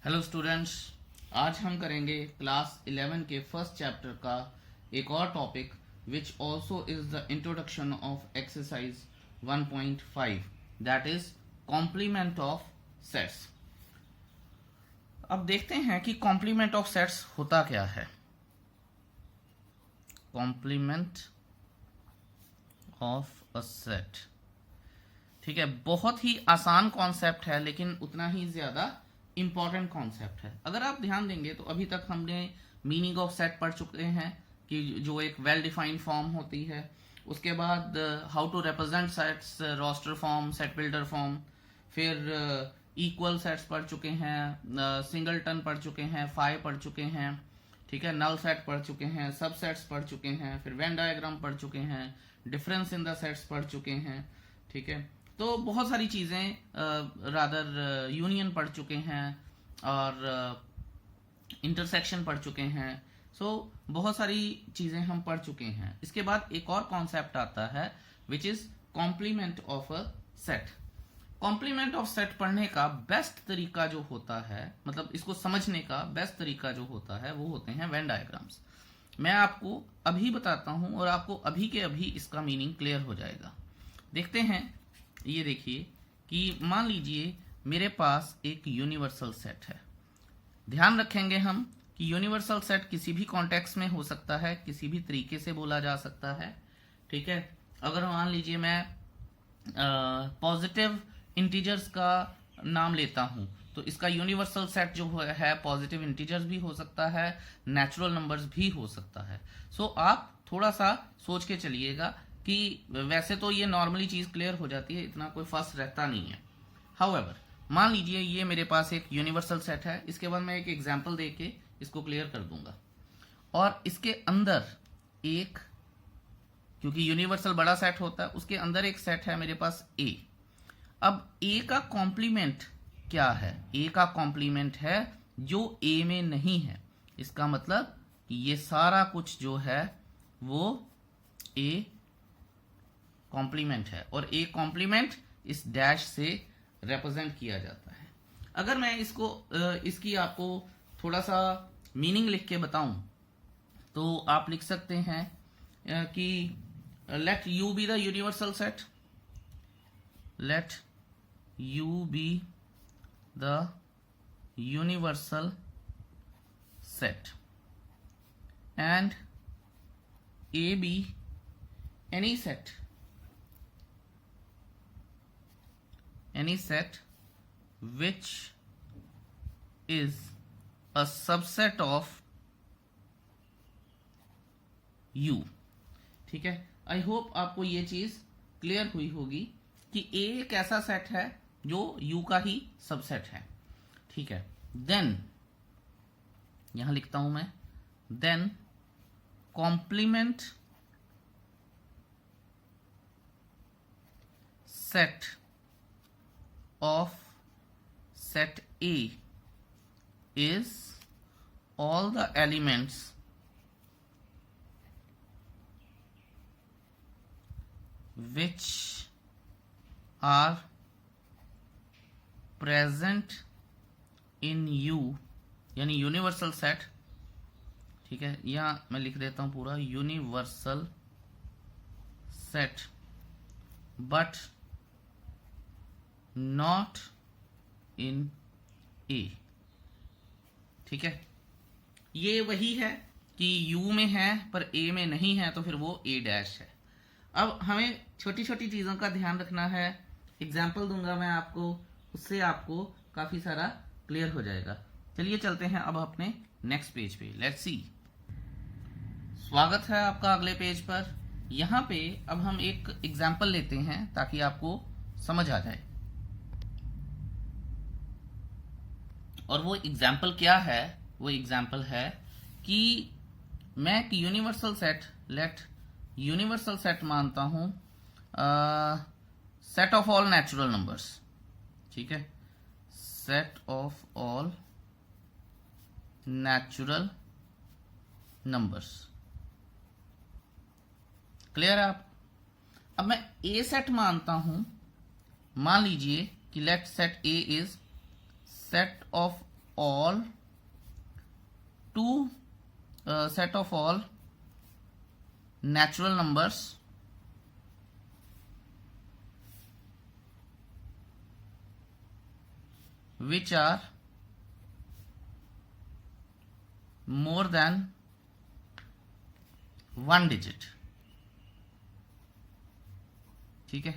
Hello students, आज हम करेंगे क्लास 11 के फर्स्ट चैप्टर का एक और topic which also is the introduction of exercise 1.5 that is complement of sets. अब देखते हैं कि कॉम्प्लीमेंट ऑफ सेट्स होता क्या है। कॉम्प्लीमेंट ऑफ अ सेट, ठीक है, बहुत ही आसान कॉन्सेप्ट है लेकिन उतना ही ज्यादा इंपॉर्टेंट कॉन्सेप्ट है। अगर आप ध्यान देंगे तो अभी तक हमने मीनिंग ऑफ सेट पढ़ चुके हैं कि जो एक वेल डिफाइंड फॉर्म होती है, उसके बाद how to represent sets, roster form, set builder form, फिर इक्वल सेट्स पढ़ चुके हैं, सिंगलटन पढ़ चुके हैं, फाइव पढ़ चुके हैं, ठीक है, नल सेट पढ़ चुके हैं, सब सेट्स पढ़ चुके हैं, फिर वेन डायग्राम पढ़ चुके हैं, डिफरेंस इन द सेट्स पढ़ चुके हैं, ठीक है। तो बहुत सारी चीज़ें रादर यूनियन पढ़ चुके हैं और इंटरसेक्शन पढ़ चुके हैं। सो बहुत सारी चीज़ें हम पढ़ चुके हैं। इसके बाद एक और कॉन्सेप्ट आता है which is complement of a set. Complement of set पढ़ने का बेस्ट तरीका जो होता है, मतलब इसको समझने का बेस्ट तरीका जो होता है, वो होते हैं वेन डायग्राम्स। मैं आपको अभी बताता हूं और आपको अभी के अभी इसका मीनिंग क्लियर हो जाएगा। देखते हैं, ये देखिए कि मान लीजिए मेरे पास एक यूनिवर्सल सेट है। ध्यान रखेंगे हम कि यूनिवर्सल सेट किसी भी कॉन्टेक्स्ट में हो सकता है, किसी भी तरीके से बोला जा सकता है, ठीक है। अगर मान लीजिए मैं पॉजिटिव इंटीजर्स का नाम लेता हूं तो इसका यूनिवर्सल सेट जो है पॉजिटिव इंटीजर्स भी हो सकता है, नेचुरल नंबर्स भी हो सकता है। सो आप थोड़ा सा सोच के चलिएगा कि वैसे तो ये नॉर्मली चीज क्लियर हो जाती है, इतना कोई फर्स्ट रहता नहीं है। हाउएवर, मान लीजिए ये मेरे पास एक यूनिवर्सल सेट है। इसके बाद मैं एक एग्जांपल देके इसको क्लियर कर दूंगा। और इसके अंदर एक, क्योंकि यूनिवर्सल बड़ा सेट होता है, उसके अंदर एक सेट है मेरे पास ए। अब ए का कॉम्प्लीमेंट क्या है? ए का कॉम्प्लीमेंट है जो ए में नहीं है। इसका मतलब ये सारा कुछ जो है वो ए कॉम्प्लीमेंट है और ए कॉम्प्लीमेंट इस डैश से रिप्रेजेंट किया जाता है। अगर मैं इसको इसकी आपको थोड़ा सा मीनिंग लिख के बताऊं तो आप लिख सकते हैं कि let U be the universal set, let U be the universal set and A B any set which is a subset of U। ठीक है, आई होप आपको ये चीज क्लियर हुई होगी कि A एक ऐसा सेट है जो U का ही सबसेट है, ठीक है। देन यहां लिखता हूं मैं, then complement set of set A is all the elements which are present in U, यानी यूनिवर्सल सेट, ठीक है। यहां मैं लिख देता हूं पूरा universal set but not in A, ठीक है। ये वही है कि U में है पर A में नहीं है, तो फिर वो A डैश है। अब हमें छोटी छोटी चीजों का ध्यान रखना है। एग्जाम्पल दूंगा मैं आपको, उससे आपको काफी सारा क्लियर हो जाएगा। चलिए चलते हैं अब अपने नेक्स्ट पेज पे, लेट्स सी। स्वागत है आपका अगले पेज पर। यहां पे अब हम एक एग्जाम्पल लेते हैं ताकि आपको समझ आ जाए। और वो एग्जाम्पल क्या है? वो एग्जाम्पल है कि मैं एक universal set, let universal set मानता हूं set of all natural numbers, ठीक है, set of all natural numbers. Clear है आप? अब मैं ए सेट मानता हूं, मान लीजिए कि let set A is set of all natural numbers which are more than 1 digit। ठीक है,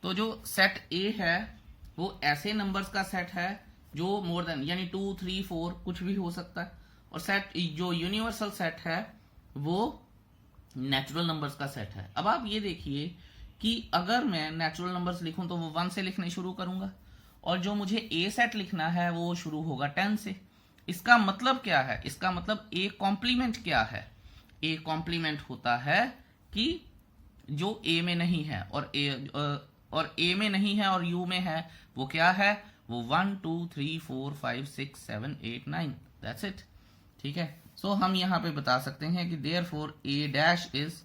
तो जो सेट ए है वो ऐसे नंबर्स का सेट है जो मोर देन यानी 2, 3, 4 कुछ भी हो सकता है, और सेट जो यूनिवर्सल सेट है वो नेचुरल नंबर्स का सेट है। अब आप ये देखिए कि अगर मैं नेचुरल नंबर्स लिखूं तो वो 1 से लिखने शुरू करूंगा, और जो मुझे ए सेट लिखना है वो शुरू होगा 10 से। इसका मतलब क्या है? इसका मतलब ए कॉम्प्लीमेंट क्या है? ए कॉम्प्लीमेंट होता है कि जो ए में नहीं है और ए में नहीं है और यू में है वो क्या है? वो 1, 2, 3, 4, 5, 6, 7, 8, 9, दैट्स इट। ठीक है, सो हम यहां पे बता सकते हैं कि therefore A dash is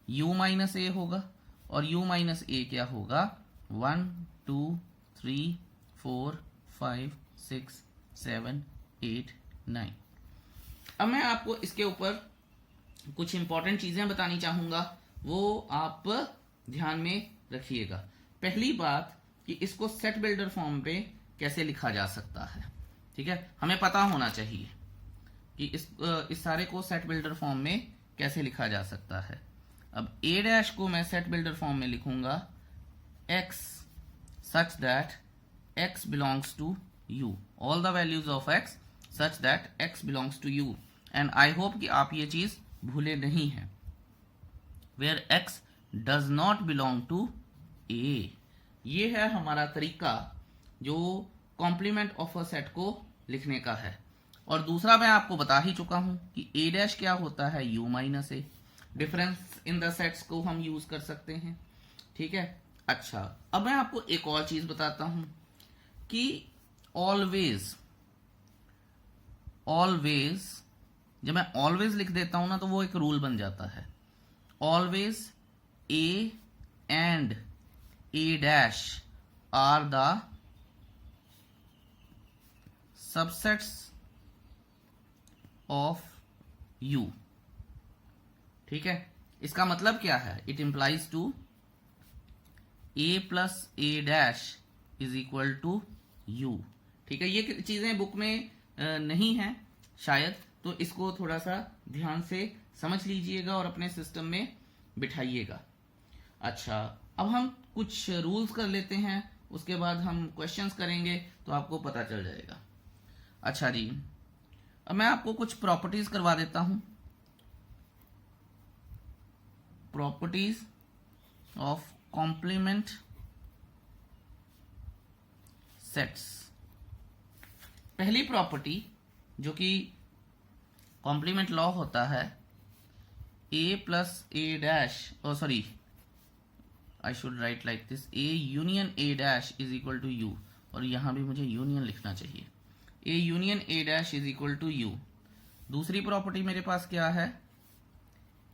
U minus A होगा, और यू माइनस ए क्या होगा? 1, 2, 3, 4, 5, 6, 7, 8, 9। अब मैं आपको इसके ऊपर कुछ इंपॉर्टेंट चीजें बतानी चाहूंगा, वो आप ध्यान में रखिएगा। पहली बात कि इसको सेट बिल्डर फॉर्म पे कैसे लिखा जा सकता है। ठीक है, हमें पता होना चाहिए कि इस सारे को सेट बिल्डर फॉर्म में कैसे लिखा जा सकता है। अब ए डैश को मैं सेट बिल्डर फॉर्म में लिखूंगा x such that x belongs to u, all the values of x such that x belongs to u, and I hope कि आप ये चीज भूले नहीं हैं, where x does not belong to a। ये है हमारा तरीका जो कॉम्प्लीमेंट ऑफ अ सेट को लिखने का है। और दूसरा मैं आपको बता ही चुका हूं कि a डैश क्या होता है? u minus A. Difference in the sets को हम यूज कर सकते हैं। ठीक है, अच्छा, अब मैं आपको एक और चीज बताता हूं कि ऑलवेज जब मैं ऑलवेज लिख देता हूं ना तो वो एक रूल बन जाता है। Always A and A dash are the subsets of U. ठीक है, इसका मतलब क्या है? It implies to A plus A dash is equal to U. ठीक है, ये चीजें बुक में नहीं है शायद, तो इसको थोड़ा सा ध्यान से समझ लीजिएगा और अपने सिस्टम में बिठाइएगा। अच्छा, अब हम कुछ रूल्स कर लेते हैं, उसके बाद हम क्वेश्चंस करेंगे तो आपको पता चल जाएगा। अच्छा जी, अब मैं आपको कुछ प्रॉपर्टीज करवा देता हूं। Properties of complement sets. पहली प्रॉपर्टी जो कि कॉम्प्लीमेंट लॉ होता है, A plus A dash, sorry I should write like this, A union A dash is equal to U, और यहां भी मुझे यूनियन लिखना चाहिए। A union A dash is equal to U. दूसरी प्रॉपर्टी मेरे पास क्या है?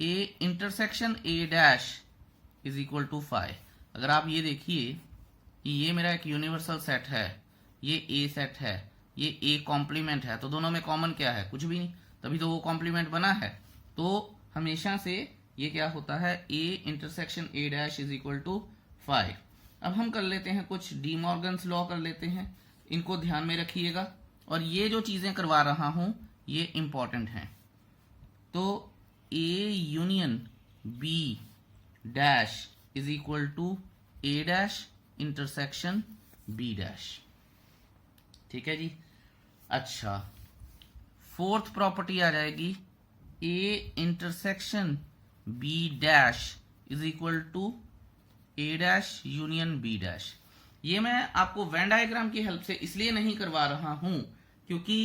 A intersection A dash is equal to 5। अगर आप ये देखिए कि ये मेरा एक यूनिवर्सल सेट है, ये ए सेट है, ये ए कॉम्प्लीमेंट है, तो दोनों में कॉमन क्या है? कुछ भी नहीं, तभी तो वो कॉम्प्लीमेंट बना है। तो हमेशा से ये क्या होता है? A intersection A dash is equal to 5। अब हम कर लेते हैं कुछ डी मॉर्गन्स लॉ कर लेते हैं, इनको ध्यान में रखिएगा, और ये जो चीजें करवा रहा हूं ये इंपॉर्टेंट हैं। तो A union B dash is equal to A dash intersection B dash. ठीक है जी। अच्छा, फोर्थ प्रॉपर्टी आ जाएगी A intersection B dash is equal to A dash union B dash. ये मैं आपको वेन डायग्राम की हेल्प से इसलिए नहीं करवा रहा हूं क्योंकि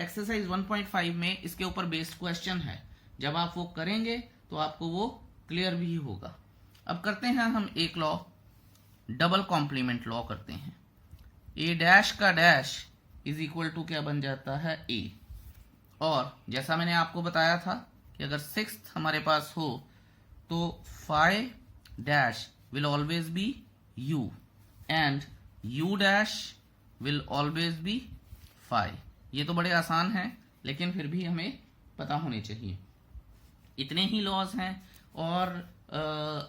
एक्सरसाइज 1.5 में इसके ऊपर बेस्ड क्वेश्चन है, जब आप वो करेंगे तो आपको वो क्लियर भी होगा। अब करते हैं हम एक लॉ, डबल कॉम्प्लीमेंट लॉ करते हैं। ए डैश का डैश इज इक्वल टू क्या बन जाता है? ए। और जैसा मैंने आपको बताया था कि अगर 6th हमारे पास हो तो 5 dash will always be U and U dash will always be phi. ये तो बड़े आसान हैं, लेकिन फिर भी हमें पता होने चाहिए। इतने ही लॉज हैं और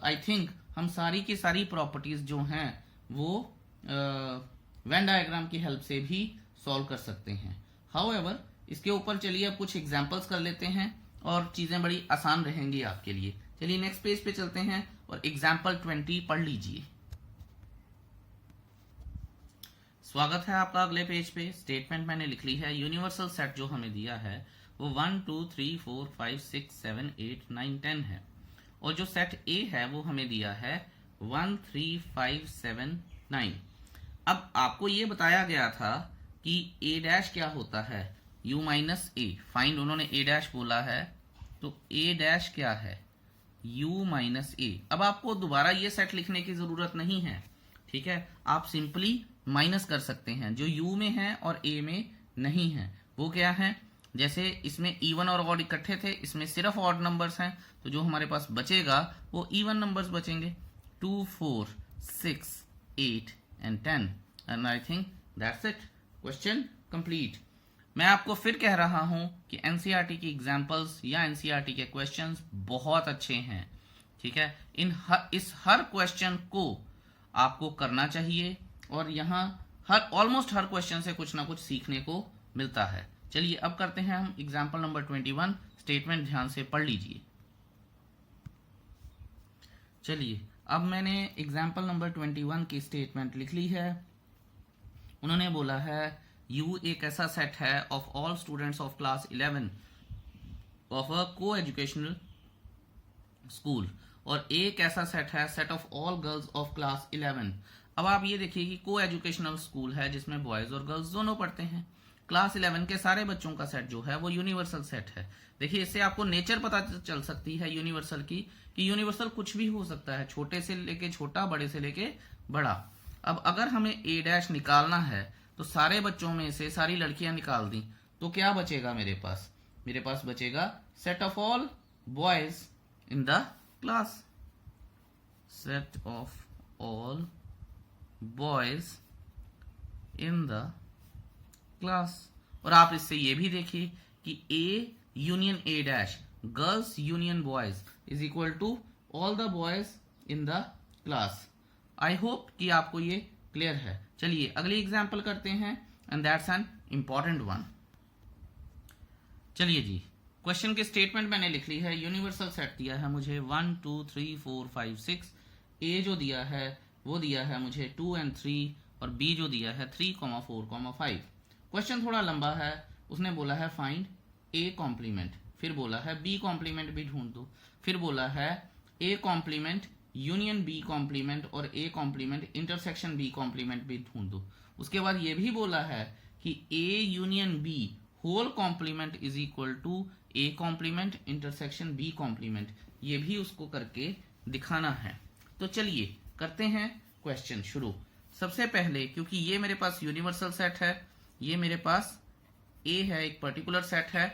आई थिंक हम सारी की सारी प्रॉपर्टीज जो हैं वो वेन डायग्राम की हेल्प से भी सॉल्व कर सकते हैं। हाउएवर इसके ऊपर चलिए अब कुछ एग्जांपल्स कर लेते हैं और चीजें बड़ी आसान रहेंगी आपके लिए। चलिए नेक्स्ट पेज पे चलते हैं और एग्जाम्पल 20 पढ़ लीजिए। स्वागत है आपका अगले पेज पे। स्टेटमेंट मैंने लिख ली है। यूनिवर्सल सेट जो हमें दिया है वो 1 2 3 4 5 6 7 8 9 10 है और जो सेट ए है वो हमें दिया है 1 3 5 7 9। अब आपको ये बताया गया था कि ए डैश क्या होता है, u माइनस ए। फाइंड उन्होंने ए डैश बोला है, तो ए डैश क्या है, u माइनस ए। अब आपको दोबारा ये सेट लिखने की जरूरत नहीं है, ठीक है। आप सिंपली माइनस कर सकते हैं जो u में है और a में नहीं है। वो क्या है, जैसे इसमें इवन और ऑड इकट्ठे थे, इसमें सिर्फ ऑड नंबर्स हैं, तो जो हमारे पास बचेगा वो इवन नंबर्स बचेंगे। 2 4 6 8 and 10 and I think that's it. Question complete. मैं आपको फिर कह रहा हूं कि एनसीईआरटी की एग्जांपल्स या एनसीईआरटी के क्वेश्चंस बहुत अच्छे हैं, ठीक है। इस हर क्वेश्चन को आपको करना चाहिए और यहाँ ऑलमोस्ट हर क्वेश्चन से कुछ ना कुछ सीखने को मिलता है। चलिए अब करते हैं हम एग्जाम्पल नंबर 21। स्टेटमेंट ध्यान से पढ़ लीजिए। चलिए अब मैंने एग्जाम्पल नंबर 21 की स्टेटमेंट लिख ली है। उन्होंने बोला है U एक ऐसा सेट है of all students of class 11 of a को एजुकेशनल स्कूल, और A एक ऐसा सेट है set of all girls of class 11। अब आप ये देखिए कि को एजुकेशनल स्कूल है जिसमें बॉयज और गर्ल्स दोनों पढ़ते हैं। क्लास 11 के सारे बच्चों का सेट जो है वो यूनिवर्सल सेट है। देखिए इससे आपको नेचर पता चल सकती है यूनिवर्सल की, कि यूनिवर्सल कुछ भी हो सकता है, छोटे से लेके छोटा, बड़े से लेके बड़ा। अब अगर हमें ए डैश निकालना है तो सारे बच्चों में से सारी लड़कियां निकाल दी तो क्या बचेगा मेरे पास, मेरे पास बचेगा set of all boys in the class, set of all boys in the class. और आप इससे ये भी देखिए कि A union A dash girls union boys is equal to all the boys in the class. I hope कि आपको ये क्लियर है। चलिए अगली एग्जाम्पल करते हैं and that's an important one. चलिए जी, क्वेश्चन की स्टेटमेंट मैंने लिख ली है। यूनिवर्सल सेट दिया है मुझे 1 2 3 4 5 6। ए जो दिया है वो दिया है मुझे 2 and 3 और बी जो दिया है 3, 4, 5। क्वेश्चन थोड़ा लंबा है। उसने बोला है फाइंड ए कॉम्प्लीमेंट, फिर बोला है बी कॉम्प्लीमेंट भी ढूंढ दो, फिर बोला है A complement union B complement और A complement intersection B complement भी ढूंढ दो। उसके बाद ये भी बोला है कि A union B whole complement is equal to A complement intersection B complement, ये भी उसको करके दिखाना है। तो चलिए करते हैं क्वेश्चन शुरू। सबसे पहले क्योंकि ये मेरे पास यूनिवर्सल सेट है, ये मेरे पास ए है, एक पर्टिकुलर सेट है,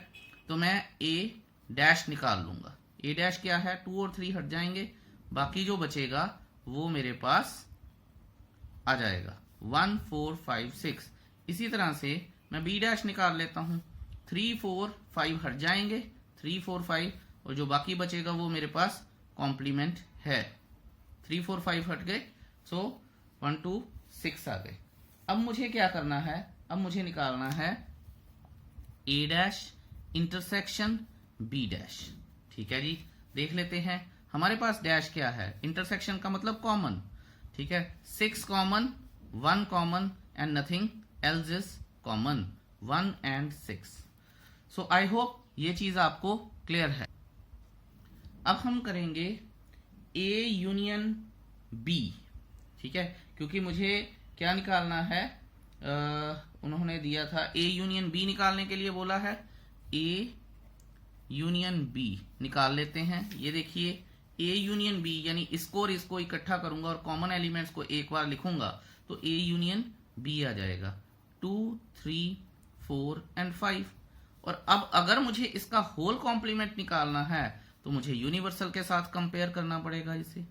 तो मैं ए डैश निकाल लूंगा। ए डैश क्या है, 2 और 3 हट जाएंगे, बाकी जो बचेगा वो मेरे पास आ जाएगा 1 4 5 6। इसी तरह से मैं बी डैश निकाल लेता हूं, 3 4 5 हट जाएंगे, 3 4 5, और जो बाकी बचेगा वो मेरे पास कॉम्प्लीमेंट है। 3 4 5 हट गए, सो 1 2 6 आ गए। अब मुझे क्या करना है, अब मुझे निकालना है ए डैश इंटरसेक्शन बी डैश। ठीक है जी, देख लेते हैं। हमारे पास डैश क्या है, इंटरसेक्शन का मतलब कॉमन, ठीक है। 6 common, 1 common and nothing else is common, 1 and 6। So I hope ये चीज आपको क्लियर है। अब हम करेंगे ए यूनियन बी, ठीक है, क्योंकि मुझे क्या निकालना है, उन्होंने दिया था ए यूनियन बी निकालने के लिए बोला है। ए यूनियन बी निकाल लेते हैं। ये देखिए ए यूनियन बी यानी इसको और इसको इकट्ठा करूंगा और कॉमन एलिमेंट्स को एक बार लिखूंगा तो ए यूनियन बी आ जाएगा, 2 3 4 and 5। और अब अगर मुझे इसका होल कॉम्प्लीमेंट निकालना है तो मुझे यूनिवर्सल के साथ कंपेयर करना पड़ेगा इसे,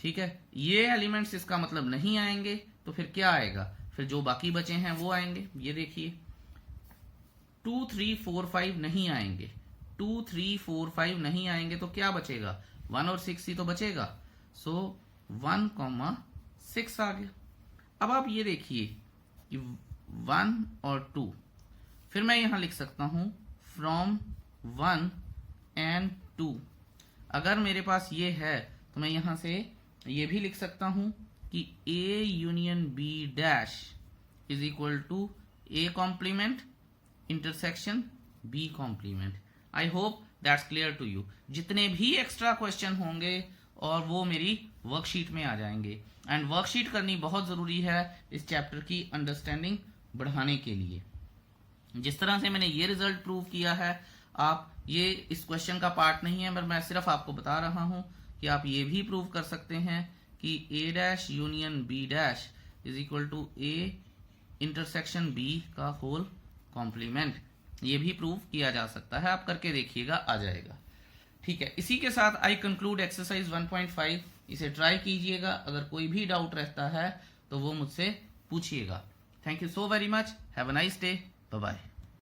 ठीक है। ये एलिमेंट्स इसका मतलब नहीं आएंगे तो फिर क्या आएगा, फिर जो बाकी बचे हैं वो आएंगे। ये देखिए 2 3 4 5 नहीं आएंगे, 2 3 4 5 नहीं आएंगे तो क्या बचेगा, 1 और 6 ही तो बचेगा। सो 1,6 आ गया। अब आप ये देखिए कि 1 और 2, फिर मैं यहां लिख सकता हूं फ्रॉम 1 एंड 2। अगर मेरे पास ये है तो मैं यहां से ये भी लिख सकता हूं कि A union B dash is equal to A complement intersection B complement. I hope that's clear to you. जितने भी एक्स्ट्रा क्वेश्चन होंगे और वो मेरी वर्कशीट में आ जाएंगे, एंड वर्कशीट करनी बहुत जरूरी है इस चैप्टर की अंडरस्टैंडिंग बढ़ाने के लिए। जिस तरह से मैंने ये रिजल्ट प्रूव किया है, आप ये इस क्वेश्चन का पार्ट नहीं है, पर मैं सिर्फ आपको बता रहा हूं कि आप ये भी प्रूव कर सकते हैं कि A dash union B dash is equal to A intersection B का होल कॉम्प्लीमेंट। ये भी प्रूव किया जा सकता है, आप करके देखिएगा, आ जाएगा। ठीक है, इसी के साथ आई कंक्लूड एक्सरसाइज 1.5। इसे ट्राई कीजिएगा, अगर कोई भी डाउट रहता है तो वो मुझसे पूछिएगा। Thank you so very much, have a nice day, bye bye.